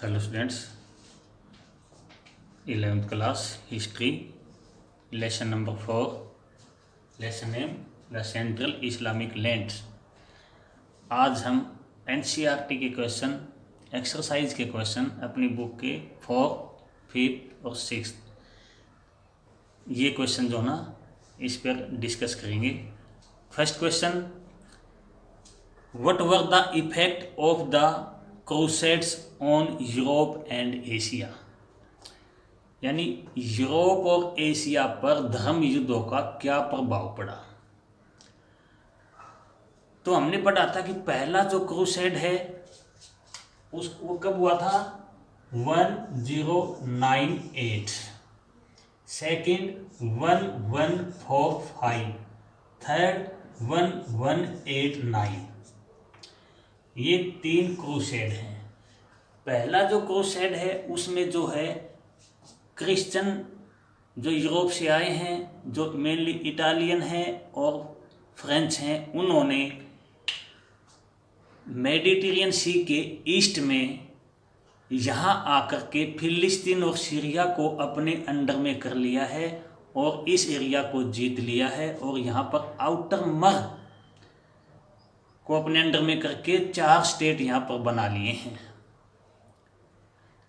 Hello students, 11th class history lesson number 4, lesson name the central Islamic lands. आज हम NCERT के question, exercise के question अपनी book के 4th, 5th और 6th ये क्वेश्चन जो ना इस पर डिस्कस करेंगे। First question, what were the effect of the crusades on Europe and Asia, यानी यूरोप और एशिया पर धर्म युद्धों का क्या प्रभाव पड़ा। तो हमने पढ़ा था कि पहला जो क्रूसेड है वो कब हुआ था, 1098, सेकंड 1145, थर्ड 1189। ये 3 क्रूसेड हैं। पहला जो क्रूसेड है उसमें जो है क्रिश्चियन जो यूरोप से आए हैं, जो मेनली इटालियन हैं और फ्रेंच हैं, उन्होंने मेडिटेरियन सी के ईस्ट में यहाँ आकर के फिलिस्तीन और सीरिया को अपने अंडर में कर लिया है और इस एरिया को जीत लिया है और यहाँ पर आउटर मर को अपने अंडर में करके 4 स्टेट यहाँ पर बना लिए हैं।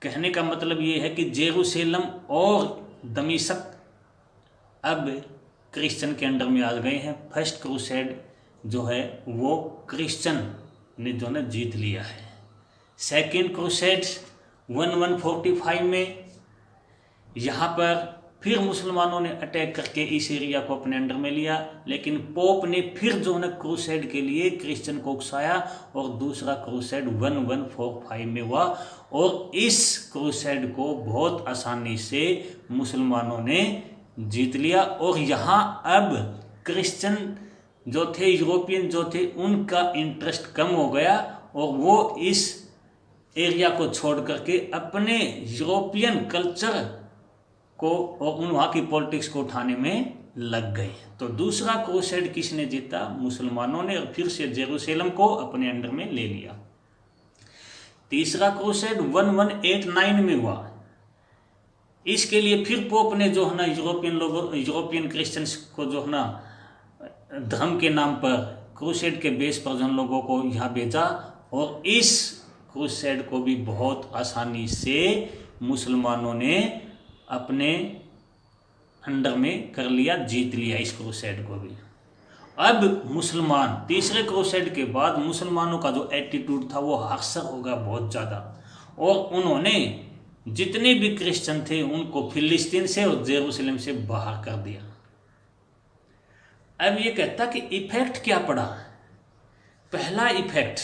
कहने का मतलब ये है कि जेरूसलम और दमिश्क अब क्रिश्चियन के अंडर में आ गए हैं। फर्स्ट क्रूसेड जो है वो क्रिश्चियन ने जो है जीत लिया है। सेकेंड क्रूसेड 1145 में यहाँ पर फिर मुसलमानों ने अटैक करके इस एरिया को अपने अंडर में लिया, लेकिन पोप ने फिर जो है क्रूसेड के लिए क्रिश्चियन को उकसाया और दूसरा क्रूसेड 1145 में हुआ और इस क्रूसेड को बहुत आसानी से मुसलमानों ने जीत लिया। और यहाँ अब क्रिश्चियन जो थे, यूरोपियन जो थे, उनका इंटरेस्ट कम हो गया और वो इस एरिया को छोड़ करके अपने यूरोपियन कल्चर को और उन वहाँ की पॉलिटिक्स को उठाने में लग गए। तो दूसरा क्रूसेड किसने जीता, मुसलमानों ने, और फिर से जेरूसलम को अपने अंडर में ले लिया। तीसरा क्रूसेड 1189 में हुआ। इसके लिए फिर पोप ने जो है ना यूरोपियन क्रिश्चियंस को जो है ना धर्म के नाम पर क्रूसेड के बेस पर जन लोगों को यहाँ भेजा और इस क्रूसेड को भी बहुत आसानी से मुसलमानों ने अपने अंडर में कर लिया, जीत लिया इस क्रूसेड को भी। अब मुसलमान तीसरे क्रूसेड के बाद मुसलमानों का जो एटीट्यूड था वो हास्यर होगा बहुत ज़्यादा और उन्होंने जितने भी क्रिश्चियन थे उनको फिलिस्तीन से और जेरूसलम से बाहर कर दिया। अब ये कहता कि इफेक्ट क्या पड़ा। पहला इफेक्ट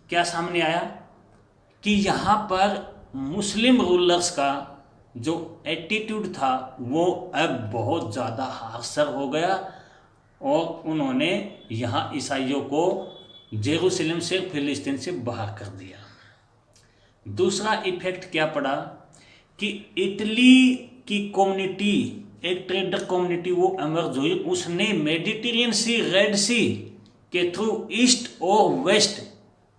क्या सामने आया कि यहाँ पर मुस्लिम रूलर्स का जो एटीट्यूड था वो अब बहुत ज़्यादा हास्यर हो गया और उन्होंने यहाँ ईसाइयों को जेरूसलम से, फिलिस्तीन से बाहर कर दिया। दूसरा इफेक्ट क्या पड़ा कि इटली की कम्युनिटी, एक ट्रेडर कम्युनिटी वो इमर्ज हुई। उसने मेडिटेरियन सी, रेड सी के थ्रू ईस्ट और वेस्ट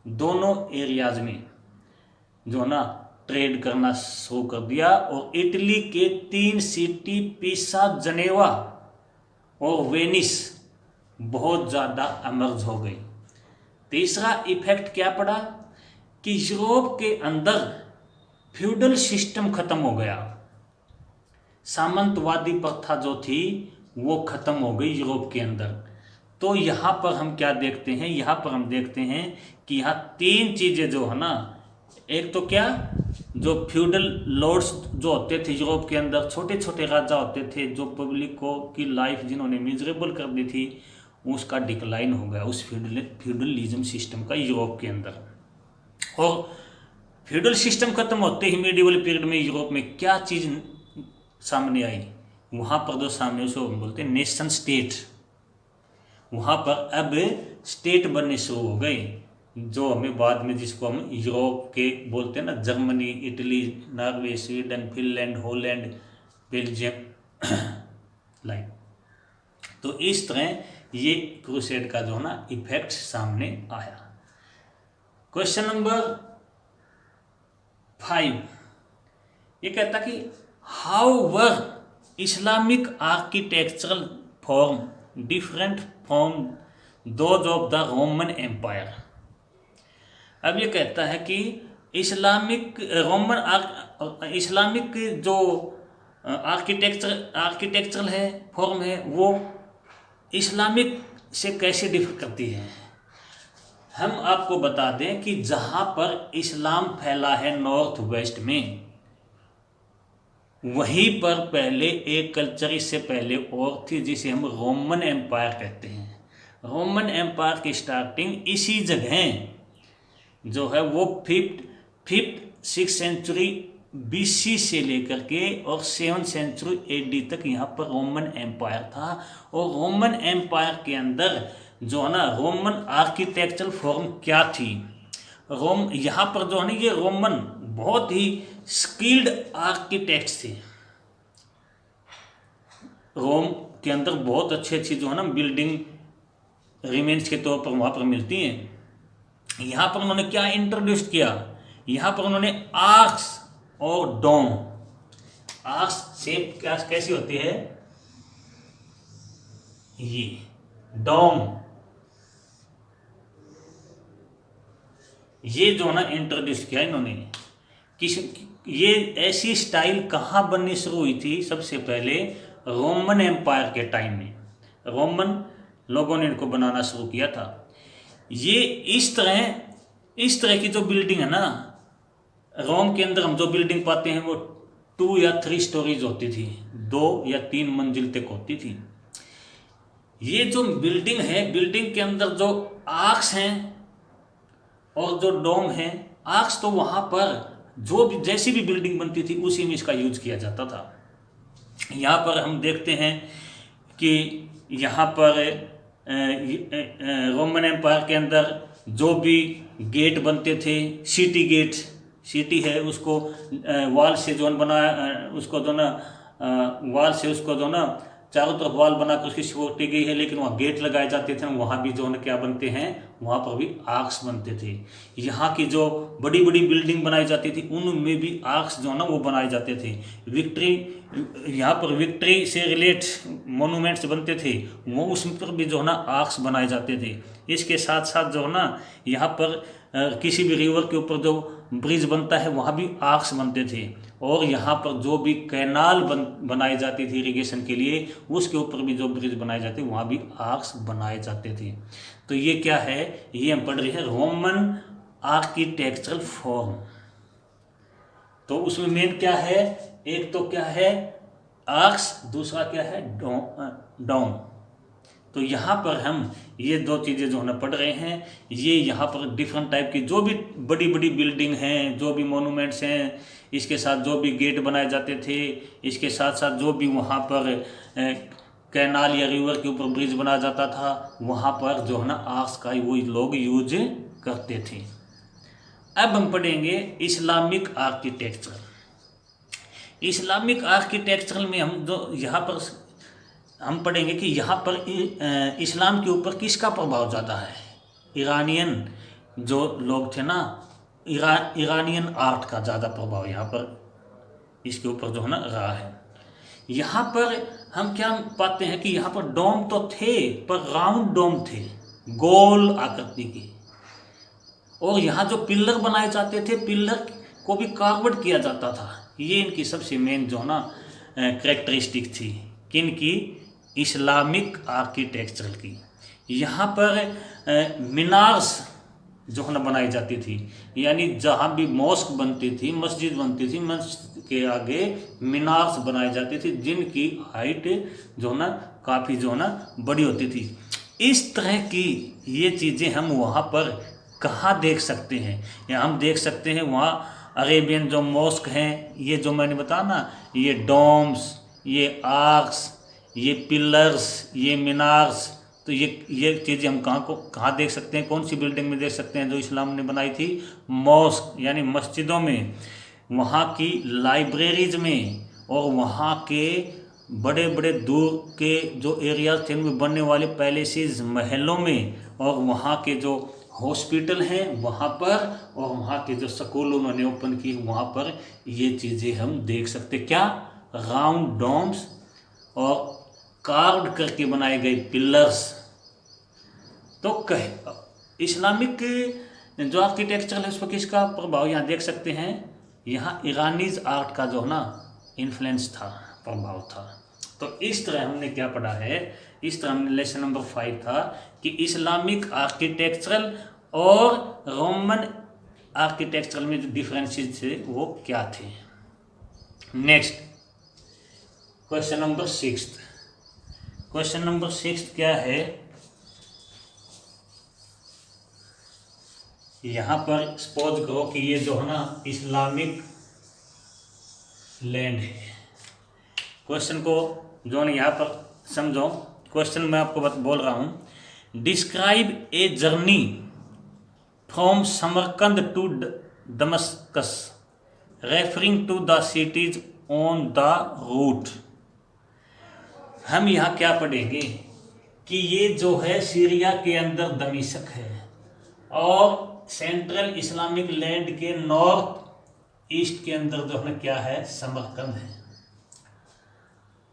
दोनों एरियाज में जो ना ट्रेड करना शुरू कर दिया और इटली के 3 सिटी पिसा, जनेवा और वेनिस बहुत ज़्यादा इमर्ज हो गई। तीसरा इफेक्ट क्या पड़ा कि यूरोप के अंदर फ्यूडल सिस्टम खत्म हो गया। सामंतवादी प्रथा जो थी वो खत्म हो गई यूरोप के अंदर। तो यहाँ पर हम क्या देखते हैं, यहाँ पर हम देखते हैं कि यहाँ 3 चीज़ें जो है ना, एक तो क्या, जो फ्यूडल लॉर्ड्स जो होते थे यूरोप के अंदर, छोटे छोटे राजा होते थे जो पब्लिक को की लाइफ जिन्होंने मिजरेबल कर दी थी, उसका डिक्लाइन हो गया उस फ्यूडलिज्म सिस्टम का यूरोप के अंदर। और फ्यूडल सिस्टम खत्म होते ही मिडिवल पीरियड में यूरोप में क्या चीज़ सामने आई, वहाँ पर जो सामने उसको बोलते हैं नेशन स्टेट। वहाँ पर अब स्टेट बनने शुरू हो गए जो हमें बाद में, जिसको हम यूरोप के बोलते हैं ना, Germany, Italy, Norway, Sweden, Finland, Holland, Belgium like. तो इस तरह ये क्रूसेड का जो है ना इफेक्ट सामने आया। क्वेश्चन नंबर 5 ये कहता कि how were Islamic architectural form different from those of the Roman empire. अब ये कहता है कि इस्लामिक जो आर्किटेक्चरल है फॉर्म है वो इस्लामिक से कैसे डिफर करती है। हम आपको बता दें कि जहाँ पर इस्लाम फैला है नॉर्थ वेस्ट में, वहीं पर पहले एक कल्चर इससे पहले और थी जिसे हम रोमन एम्पायर कहते हैं। रोमन एम्पायर की स्टार्टिंग इसी जगह जो है वो फिफ्थ 6th सेंचुरी BC से लेकर के और 7th सेंचुरी AD तक यहाँ पर रोमन एम्पायर था। और रोमन एम्पायर के अंदर जो है ना रोमन आर्किटेक्चरल फॉर्म क्या थी, यहाँ पर जो है ना ये रोमन बहुत ही स्किल्ड आर्किटेक्ट्स थे। रोम के अंदर बहुत अच्छी जो है ना बिल्डिंग रिमेन्स के तौर पर वहाँ पर मिलती हैं। यहाँ पर उन्होंने क्या इंट्रोड्यूस किया, यहाँ पर उन्होंने आर्क्स और डोम। आर्क्स शेप कैसी होती है, ये डोम, ये जो ना इंट्रोड्यूस किया इन्होंने। ये ऐसी स्टाइल कहाँ बननी शुरू हुई थी, सबसे पहले रोमन एम्पायर के टाइम में रोमन लोगों ने इनको बनाना शुरू किया था। ये इस तरह की जो बिल्डिंग है ना, रोम के अंदर हम जो बिल्डिंग पाते हैं वो 2 या 3 स्टोरीज होती थी, 2 या 3 मंजिल तक होती थी। ये जो बिल्डिंग है, बिल्डिंग के अंदर जो आर्क्स हैं और जो डोम है, आर्क्स तो वहाँ पर जो भी जैसी भी बिल्डिंग बनती थी उसी में इसका यूज किया जाता था। यहाँ पर हम देखते हैं कि यहाँ पर रोमन एम्पायर के अंदर जो भी गेट बनते थे, सिटी गेट, सिटी है उसको वॉल से जो बनाया, उसको जो ना वॉल से उसको जो ना चारों तरफ वॉल बनाकर उसकी सिक्योरिटी गई है, लेकिन वहाँ गेट लगाए जाते थे, वहाँ भी जो है क्या बनते हैं, वहाँ पर भी आर्क्स बनते थे। यहाँ की जो बड़ी बड़ी बिल्डिंग बनाई जाती थी उनमें भी आर्क्स जो है ना वो बनाए जाते थे। यहाँ पर विक्ट्री से रिलेट मोनूमेंट्स बनते थे, वो उस पर भी जो है ना आर्क्स बनाए जाते थे। इसके साथ साथ जो है ना यहाँ पर किसी भी रिवर के ऊपर जो ब्रिज बनता है वहाँ भी आर्क्स बनते थे। और यहाँ पर जो भी कैनाल बनाई जाती थी इरिगेशन के लिए, उसके ऊपर भी जो ब्रिज बनाए जाते वहाँ भी आर्क्स बनाए जाते थे। तो ये क्या है, ये हम पढ़ रहे हैं रोमन आर्किटेक्चरल फॉर्म। तो उसमें मेन क्या है, एक तो क्या है आर्क्स, दूसरा क्या है डोम। तो यहाँ पर हम ये 2 चीज़ें जो है ना पढ़ रहे हैं। ये यहाँ पर डिफरेंट टाइप की जो भी बड़ी बड़ी बिल्डिंग हैं, जो भी मोनूमेंट्स हैं, इसके साथ जो भी गेट बनाए जाते थे, इसके साथ साथ जो भी वहाँ पर कैनाल या रिवर के ऊपर ब्रिज बनाया जाता था, वहाँ पर जो है ना आर्क्स का वो लोग यूज करते थे। अब हम पढ़ेंगे इस्लामिक आर्किटेक्चर। इस्लामिक आर्किटेक्चरल में हम जो यहाँ पर हम पढ़ेंगे कि यहाँ पर इस्लाम के ऊपर किसका प्रभाव ज़्यादा है। ईरानियन जो लोग थे ना, ईरानियन आर्ट का ज़्यादा प्रभाव यहाँ पर इसके ऊपर जो है ना रहा है। यहाँ पर हम क्या पाते हैं कि यहाँ पर डोम तो थे पर राउंड डोम थे, गोल आकृति के। और यहाँ जो पिलर बनाए जाते थे, पिलर को भी कार्वर्ड किया जाता था। ये इनकी सबसे मेन जो ना कैरेक्टरिस्टिक थी, किनकी, इस्लामिक आर्किटेक्चर की। यहाँ पर मीनार्स जो है ना बनाई जाती थी, यानी जहाँ भी मॉस्क बनती थी, मस्जिद बनती थी, मस्जिद के आगे मीनार्स बनाए जाते थे जिनकी हाइट जो है ना काफ़ी जो है ना बड़ी होती थी। इस तरह की ये चीज़ें हम वहाँ पर कहाँ देख सकते हैं, या हम देख सकते हैं वहाँ अरेबियन जो मॉस्क हैं, ये जो मैंने बताया ना, ये डोम्स, ये आर्क्स, ये पिलर्स, ये मीनार्स, तो ये चीज़ें हम कहाँ देख सकते हैं, कौन सी बिल्डिंग में देख सकते हैं जो इस्लाम ने बनाई थी, मॉस्क यानी मस्जिदों में, वहाँ की लाइब्रेरीज में, और वहाँ के बड़े बड़े दूर के जो एरियाज थे उनमें बनने वाले पैलेसेस, महलों में, और वहाँ के जो हॉस्पिटल हैं वहाँ पर, और वहाँ के जो स्कूल उन्होंने ओपन किए वहाँ पर ये चीज़ें हम देख सकते। क्या? राउंड डोम्स और कार्व्ड करके बनाए गए पिलर्स। तो इस्लामिक जो आर्किटेक्चर है उस पर किसका प्रभाव यहाँ देख सकते हैं। यहाँ ईरानीज आर्ट का जो है ना इन्फ्लुएंस था, प्रभाव था। तो इस तरह हमने क्या पढ़ा है, इस तरह हमने लेसन नंबर 5 था कि इस्लामिक आर्किटेक्चरल और रोमन आर्किटेक्चरल में जो डिफरेंसेस थे वो क्या थे। Next question number 6। Question number 6 क्या है, यहाँ पर सपोज करो कि ये जो है ना इस्लामिक लैंड है। क्वेश्चन को जो है यहाँ पर समझो, क्वेश्चन मैं आपको बोल रहा हूँ। Describe a journey from Samarkand to Damascus referring to the cities on the route. हम यहाँ क्या पढ़ेंगे कि ये जो है सीरिया के अंदर दमिश्क है और सेंट्रल इस्लामिक लैंड के नॉर्थ ईस्ट के अंदर जो है क्या है, समरकंद है।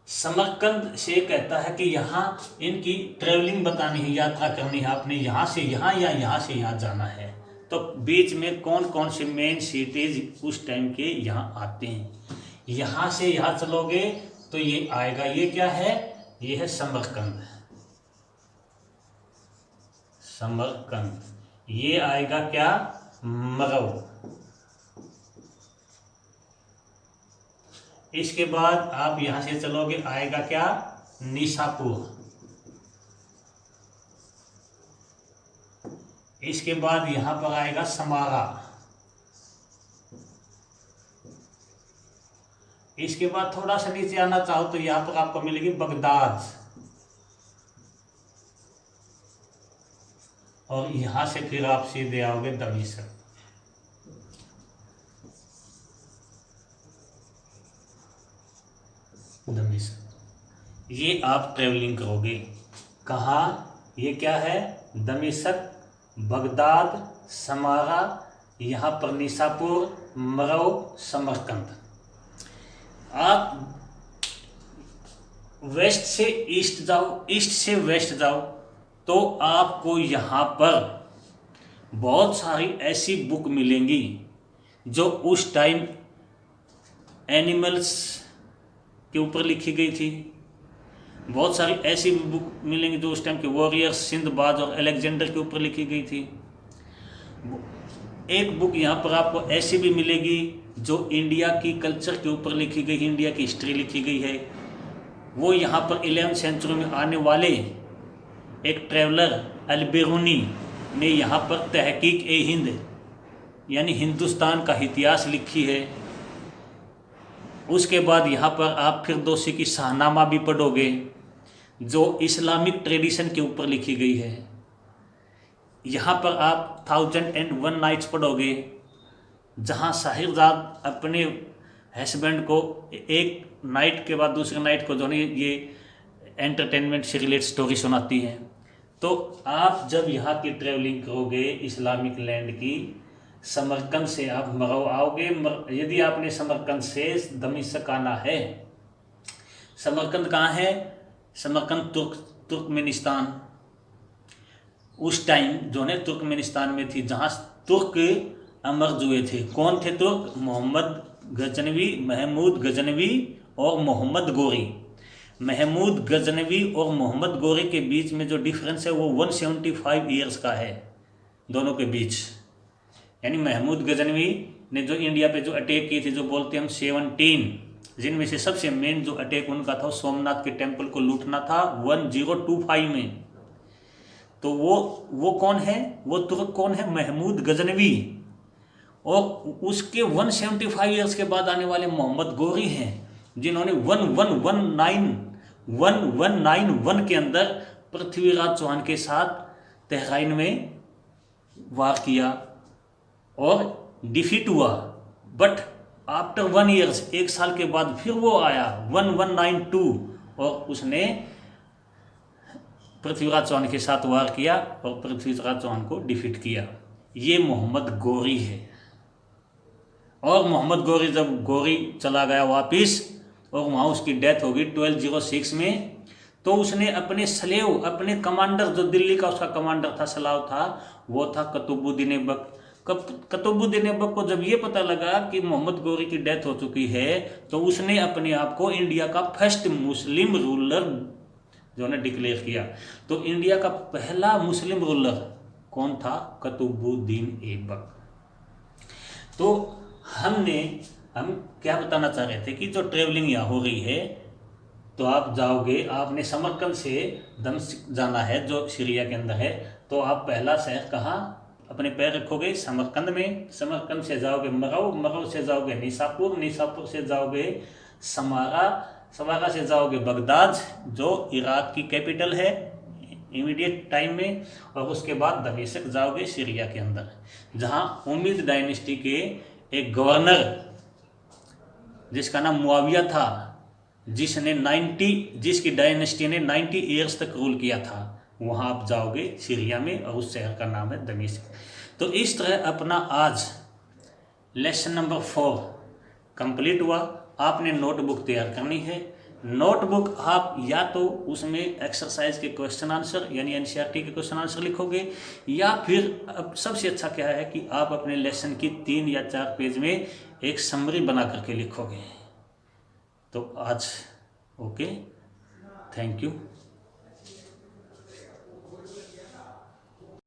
समरकंद से कहता है कि यहाँ इनकी ट्रेवलिंग बतानी है, यात्रा करनी है, आपने यहाँ से यहाँ या यहाँ से यहाँ जाना है। तो बीच में कौन कौन से मेन सिटीज उस टाइम के यहाँ आते हैं। यहाँ से यहाँ चलोगे तो ये आएगा, ये क्या है, ये है समरकंद। समरकंद ये आएगा क्या, मरव। इसके बाद आप यहां से चलोगे आएगा क्या, निशापुर। इसके बाद यहां पर आएगा समारा। इसके बाद थोड़ा सा नीचे आना चाहो तो यहां पर आपको मिलेगी बगदाद। और यहां से फिर आप सीधे आओगे दमिश्क। ये आप ट्रेवलिंग करोगे कहाँ, ये क्या है, दमिश्क, बगदाद, समारा, यहाँ पर निशापुर, मरव, समरकंद। आप वेस्ट से ईस्ट जाओ, ईस्ट से वेस्ट जाओ तो आपको यहाँ पर बहुत सारी ऐसी बुक मिलेंगी जो उस टाइम एनिमल्स के ऊपर लिखी गई थी। बहुत सारी ऐसी बुक मिलेंगी जो उस टाइम के वॉरियर्स सिंदबाद और अलेक्जेंडर के ऊपर लिखी गई थी। एक बुक यहाँ पर आपको ऐसी भी मिलेगी जो इंडिया की कल्चर के ऊपर लिखी गई, इंडिया की हिस्ट्री लिखी गई है। वो यहाँ पर 11वीं सेंचुरी में आने वाले एक ट्रैवलर अल-बिरूनी ने यहाँ पर तहकीक ए हिंद यानी हिंदुस्तान का इतिहास लिखी है। उसके बाद यहाँ पर आप फिरदौसी की शाहनामा भी पढ़ोगे जो इस्लामिक ट्रेडिशन के ऊपर लिखी गई है। यहाँ पर आप 1001 नाइट्स पढ़ोगे जहाँ शाहिरजाद अपने हस्बैंड को एक नाइट के बाद दूसरे नाइट को जो है ये एंटरटेनमेंट से रिलेटेड स्टोरी सुनाती है। तो आप जब यहाँ की ट्रैवलिंग करोगे इस्लामिक लैंड की, समरकंद से आप मरव आओगे। यदि आपने समरकंद से दमिश्क आना है, समरकंद कहाँ है, समरकंद तुर्कमेनिस्तान उस टाइम जो है तुर्कमेनिस्तान में थी, जहाँ तुर्क अमर हुए थे। कौन थे तुर्क? मोहम्मद गजनवी, महमूद गजनवी और मोहम्मद गोरी। महमूद गजनवी और मोहम्मद गोरी के बीच में जो डिफरेंस है वो 175 ईयर्स का है दोनों के बीच। यानी महमूद गजनवी ने जो इंडिया पे जो अटैक की थी, जो बोलते हैं हम 17, जिनमें से सबसे मेन जो अटैक उनका था सोमनाथ के टेम्पल को लूटना था 1025 में। तो वो कौन है, वो तुर्क कौन है, महमूद गजनवी। और उसके 175 ईयर्स के बाद आने वाले मोहम्मद गोरी हैं जिन्होंने 1191 के अंदर पृथ्वीराज चौहान के साथ तेहराइन में वार किया और डिफीट हुआ। बट आफ्टर 1 ईयर्स, 1 साल के बाद फिर वो आया 1192 और उसने पृथ्वीराज चौहान के साथ वार किया और पृथ्वीराज चौहान को डिफीट किया। ये मोहम्मद गौरी है। और मोहम्मद गौरी जब गौरी चला गया वापिस और वहाँ उसकी डेथ हो गई 1206 में, तो उसने अपने स्लेव, अपने कमांडर, जो दिल्ली का उसका कमांडर था, सलाव था, वो था कुतुबुद्दीन ऐबक। कुतुबुद्दीन ऐबक को जब ये पता लगा कि मोहम्मद गौरी की डेथ हो चुकी है, तो उसने अपने आप को इंडिया का फर्स्ट मुस्लिम रूलर जो ने डिक्लेयर किया। तो इंडिया का पहला मुस्लिम रूलर कौन था? कुतुबुद्दीन ऐबक। तो हम क्या बताना चाह रहे थे कि जो ट्रेवलिंग यहाँ हो रही है, तो आप जाओगे, आपने समरकंद से दमिश्क जाना है जो सीरिया के अंदर है, तो आप पहला शहर कहाँ अपने पैर रखोगे? समरकंद में। समरकंद से जाओगे मरौ, मरौ से जाओगे निसापुर, निसापुर से जाओगे समारा, समारा से जाओगे बगदाद जो इराक की कैपिटल है इमीडिएट टाइम में, और उसके बाद दमिश्क जाओगे सीरिया के अंदर, जहाँ उमैयद डायनेस्टी के एक गवर्नर जिसका नाम मुआविया था, जिसकी डायनेस्टी ने 90 ईयर्स तक रूल किया था, वहाँ आप जाओगे सीरिया में, और उस शहर का नाम है दमिश्क। तो इस तरह अपना आज लेसन नंबर 4 कंप्लीट हुआ। आपने नोटबुक तैयार करनी है। नोटबुक आप या तो उसमें एक्सरसाइज के क्वेश्चन आंसर यानी एनसीईआरटी के क्वेश्चन आंसर लिखोगे, या फिर अब सबसे अच्छा क्या है कि आप अपने लेसन की 3 या 4 पेज में एक समरी बना करके लिखोगे। तो आज ओके, थैंक यू।